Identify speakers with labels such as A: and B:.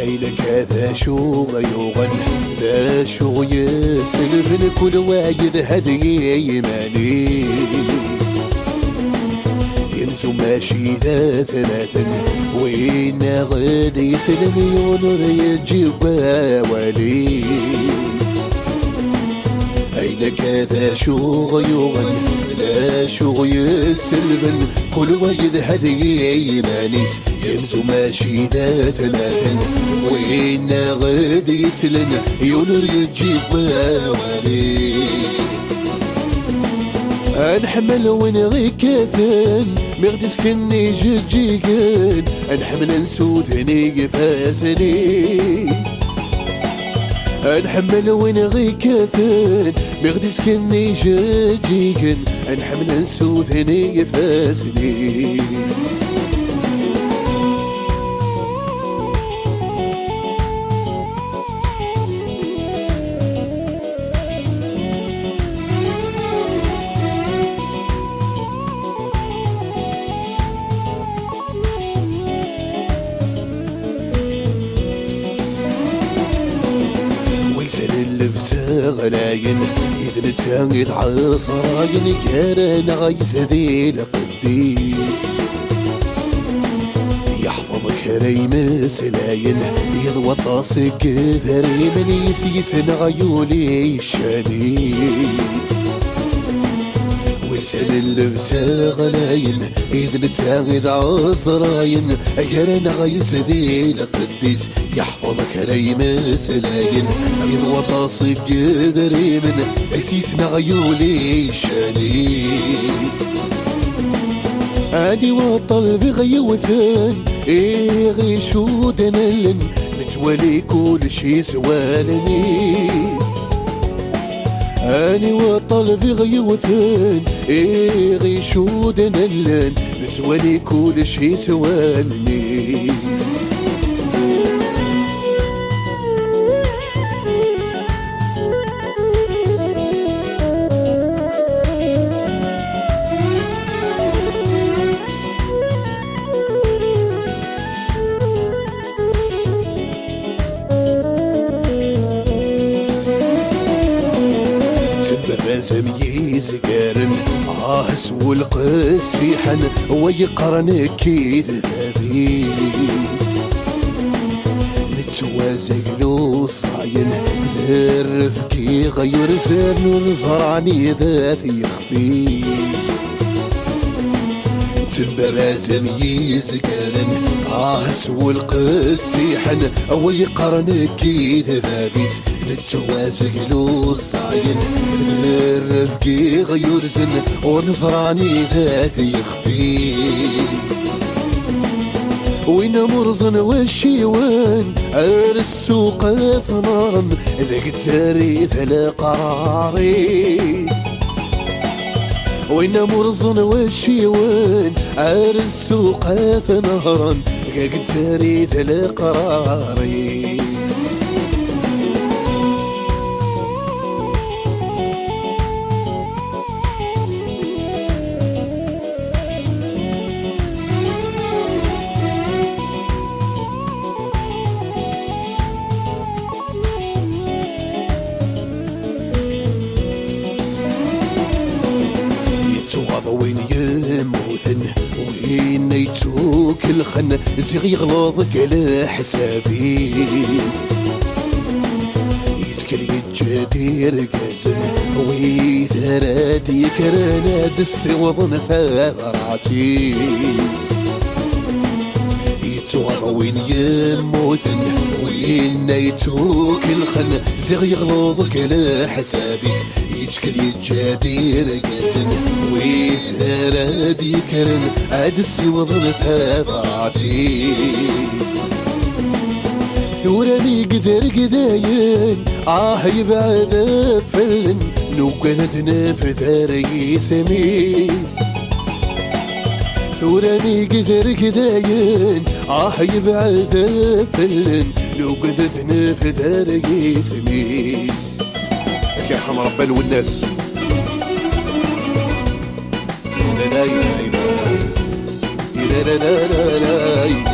A: أينك ذا شو غيوغن ذا شو يسلف الكل واجد هذي يماني يمزو ماشي ذا ثلاثا وين غد يسلم يونر يجيب وليس أينك ذا شو غيوغن ذا شو يسلم كل واجد هذي يمانيس يمزو ماشي ذا ثلاثا وين غد يسلم يونر يجيب وليس نحمل وين غيكاثن مغدس كني جيجيكن نحمل نسوثني فاسني نحمل وين غيكاثن مغدس كني جيجيكن نحمل نسوثني فاسني غلاين إذن تانيت عصراين كارن غيس ذي القديس يحفظ كريم سلاين يضوى طاسك ذريم يسيسن غيولي الشانيس ولسان اللبسة غلاين إذن تاغذ عصراين كارن غيس ذي القديس يحفظ كريم سلاين يضوى طاسك ذريم يسيسن غيولي الشانيس عادي وطل بغي وثان غي شودنا لن نتولي كل شي سوالنيس اني وطل بغي وثان غي شودنا لن نتولي كل شي سوالنيس لازم يزقارن عاهس والقسيحن ويقرن كيد ذابيس نتوازق له صاين ذرف كي غير زرن ونزرعني ذات يخفيس تبرازم يزقارن عاهس والقسيحن ويقرن كيد ذابيس نتوازق له صاين الرفقي غير زن ونصراني ذات يخفيس وين مرزن والشيوان السوق ثمارا ذاك التاريث لا قراريس وين مرزن والشيوان السوق ثمارا ذاك التاريث لا قراريس وين يموتن وين يتوك الخن زيغ يغلظك على حسابيس يسكر يتجدير قازن ويثراتي كرانا دس وظن ثغراتيس يتوغض وين يموتن وين يتوك الخن زيغ يغلظك على حسابيس يشكل يتجدير قازن ويثراتي كرانا دس وظن ثغراتيس ثوراني قدر قداين يبعد فلن نوقذتنا في ثاري سميس ثوراني قدر قداين يبعد فلن لو قذتنا في ذاري سميس يا يرحم ربنا والناس. لا لا لا لا لا لا لا